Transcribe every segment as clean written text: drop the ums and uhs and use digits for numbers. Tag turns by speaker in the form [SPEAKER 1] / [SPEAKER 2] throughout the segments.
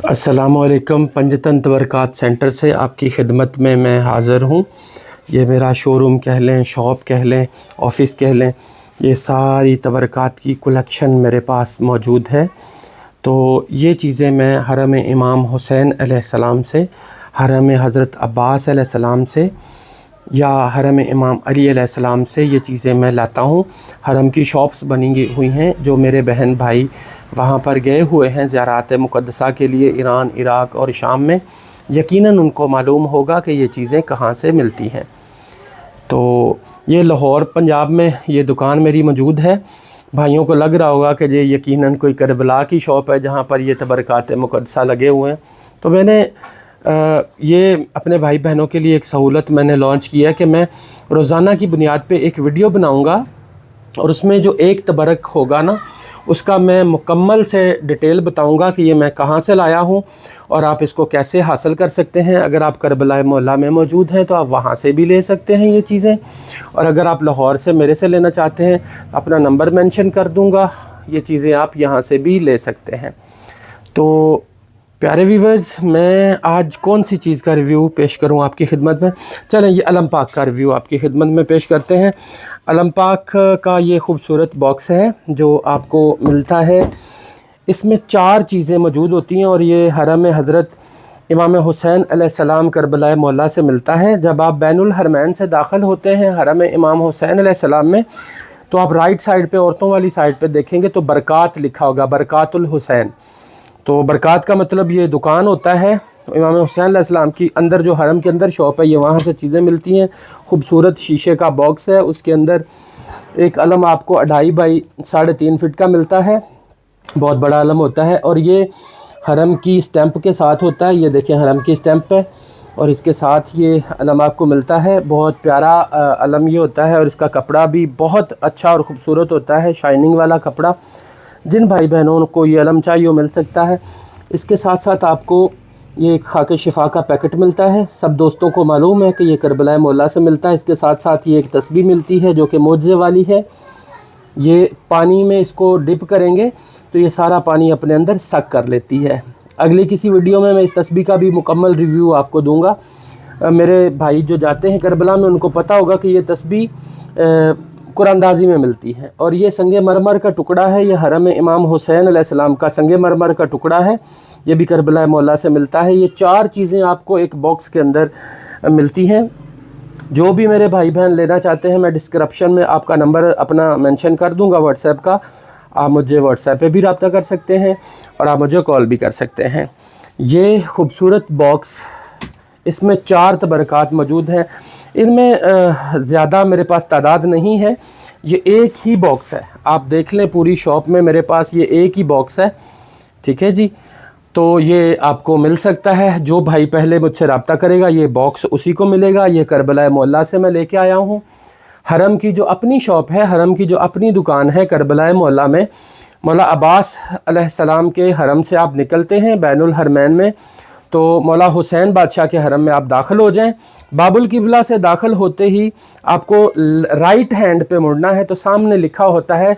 [SPEAKER 1] अस्सलामुअलैकुम। पंजतन तबरकात सेंटर से आपकी खिदमत में मैं हाज़िर हूँ। ये मेरा शोरूम कह लें, शॉप कह लें, ऑफ़िस कह लें, ये सारी तबरकात की कलेक्शन मेरे पास मौजूद है। तो ये चीज़ें मैं हरम इमाम हुसैन अलैहिस्सलाम से, हरम हज़रत अब्बास अलैहिस्सलाम से या हरम इमाम अली अलैहिस्सलाम से ये चीज़ें मैं लाता हूँ। हरम की शॉप्स बनी हुई हैं, जो मेरे बहन भाई वहाँ पर गए हुए हैं ज़ियारत मुक़द्दसा के लिए ईरान, इराक़ और शाम में, यकीनन उनको मालूम होगा कि ये चीज़ें कहाँ से मिलती हैं। तो ये लाहौर पंजाब में ये दुकान मेरी मौजूद है। भाइयों को लग रहा होगा कि ये यकीनन कोई करबला की शॉप है जहाँ पर ये तबरकात मुक़द्दसा लगे हुए हैं। तो मैंने ये अपने भाई बहनों के लिए एक सहूलत मैंने लॉन्च किया है कि मैं रोज़ाना की बुनियाद पे एक वीडियो बनाऊंगा और उसमें जो एक तबरक होगा ना, उसका मैं मुकम्मल से डिटेल बताऊंगा कि ये मैं कहाँ से लाया हूँ और आप इसको कैसे हासिल कर सकते हैं। अगर आप करबला मोहल्ला में मौजूद हैं तो आप वहाँ से भी ले सकते हैं ये चीज़ें, और अगर आप लाहौर से मेरे से लेना चाहते हैं अपना नंबर मेंशन कर दूँगा, ये चीज़ें आप यहाँ से भी ले सकते हैं। तो प्यारे व्यूवर्स, मैं आज कौन सी चीज़ का रिव्यू पेश करूं आपकी खिदमत में। चलें, ये अलम पाक का रिव्यू आपकी खिदमत में पेश करते हैं। अलम पाक का ये खूबसूरत बॉक्स है जो आपको मिलता है। इसमें 4 चीज़ें मौजूद होती हैं और ये हरम हज़रत इमाम हुसैन अलैहिस्सलाम करबला मोहल्ला से मिलता है। जब आप बैनुल हरमैन से दाखिल होते हैं हरम इमाम हुसैन अलैहिस्सलाम में, तो आप राइट साइड पे, औरतों वाली साइड पे देखेंगे तो बरक़ात लिखा होगा, बरक़ातुल हुसैन। तो बरक़ात का मतलब ये दुकान होता है। तो इमाम हुसैन अलैहिस्सलाम की अंदर जो हरम के अंदर शॉप है, ये वहाँ से चीज़ें मिलती हैं। खूबसूरत शीशे का बॉक्स है, उसके अंदर एक अलम आपको 2.5 बाई 3.5 फीट का मिलता है, बहुत बड़ा अलम होता है। और ये हरम की स्टैंप के साथ होता है। ये देखें, हरम की स्टैंप है और इसके साथ ये अलम आपको मिलता है। बहुत प्यारा अलम ये होता है और इसका कपड़ा भी बहुत अच्छा और ख़ूबसूरत होता है, शाइनिंग वाला कपड़ा। जिन भाई बहनों को ये अलम चाहिए वो मिल सकता है। इसके साथ साथ आपको ये एक खाके शिफा का पैकेट मिलता है। सब दोस्तों को मालूम है कि ये करबला मोहल्ला से मिलता है। इसके साथ साथ ये एक तस्बीह मिलती है जो कि मोज़े वाली है। ये पानी में इसको डिप करेंगे तो ये सारा पानी अपने अंदर सक कर लेती है। अगली किसी वीडियो में मैं इस तस्बीह का भी मुकम्मल रिव्यू आपको दूंगा। मेरे भाई जो जाते हैं करबला में, उनको पता होगा कि ये तस्बीह कुरानदाजी में मिलती है। और ये संगे मरमर का टुकड़ा है, ये हरम इमाम हुसैन अलैहिस्सलाम का संगे मरमर का टुकड़ा है। ये भी करबला मोहल्ला से मिलता है। ये 4 चीज़ें आपको एक बॉक्स के अंदर मिलती हैं। जो भी मेरे भाई बहन लेना चाहते हैं, मैं डिस्क्रिप्शन में आपका नंबर अपना मेंशन कर दूंगा व्हाट्सएप का। आप मुझे व्हाट्सएप पे भी रब्ता कर सकते हैं और आप मुझे कॉल भी कर सकते हैं। ये खूबसूरत बॉक्स, इसमें 4 तबरकात मौजूद हैं। इनमें ज़्यादा मेरे पास तादाद नहीं है, ये एक ही बॉक्स है। आप देख लें पूरी शॉप में मेरे पास ये एक ही बॉक्स है, ठीक है जी। तो ये आपको मिल सकता है। जो भाई पहले मुझसे रब्ता करेगा ये बॉक्स उसी को मिलेगा। ये करबला मोहल्ला से मैं लेके आया हूँ। हरम की जो अपनी शॉप है, हरम की जो अपनी दुकान है करबला मोहल्ला में, मौला अब्बास अलैहिस्सलाम के हरम से आप निकलते हैं बैनुल हरमैन में, तो मौला हुसैन बादशाह के हरम में आप दाखिल हो जाएं। बाबुल किबला से दाखिल होते ही आपको राइट हैंड पे मुड़ना है, तो सामने लिखा होता है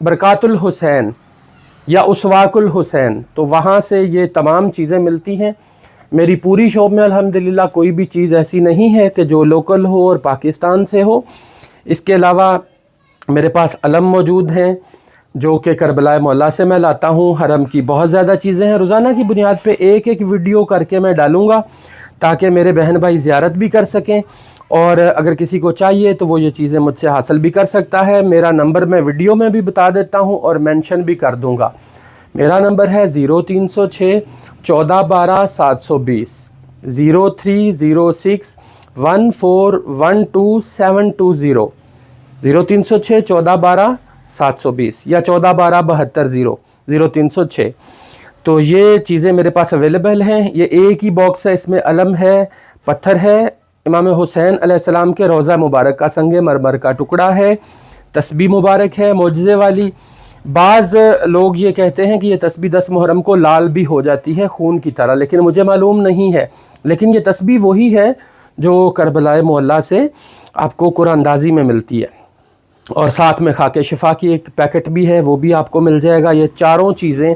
[SPEAKER 1] बरक़ातुल हुसैन या उसवाकुल हुसैन। तो वहाँ से ये तमाम चीज़ें मिलती हैं। मेरी पूरी शॉप में अल्हम्दुलिल्लाह कोई भी चीज़ ऐसी नहीं है कि जो लोकल हो और पाकिस्तान से हो। इसके अलावा मेरे पास अलम मौजूद हैं जो कि करबला मोहल्ला से मैं लाता हूँ। हरम की बहुत ज़्यादा चीज़ें हैं। रोज़ाना की बुनियाद पे एक एक वीडियो करके मैं डालूँगा ताकि मेरे बहन भाई ज़ियारत भी कर सकें, और अगर किसी को चाहिए तो वो ये चीज़ें मुझसे हासिल भी कर सकता है। मेरा नंबर मैं वीडियो में भी बता देता हूँ और मेंशन भी कर दूँगा। मेरा नंबर है 0306 1412 720, 0306 1412 720, 0306 1412 720 या 1412 72 0306। तो ये चीज़ें मेरे पास अवेलेबल हैं। ये एक ही बॉक्स है, इसमें अलम है, पत्थर है, इमाम हुसैन अलैहिस्सलाम के रोज़ा मुबारक का संगे मरमर का टुकड़ा है, तस्बीह मुबारक है मोज़े वाली। बाज़ लोग ये कहते हैं कि ये तस्बीह 10 मुहर्रम को लाल भी हो जाती है खून की तरह, लेकिन मुझे मालूम नहीं है। लेकिन ये तस्बीह वही है जो करबला मोहल्ला से आपको कुरानदाजी में मिलती है। और साथ में खाके शिफा की एक पैकेट भी है, वो भी आपको मिल जाएगा। ये चारों चीज़ें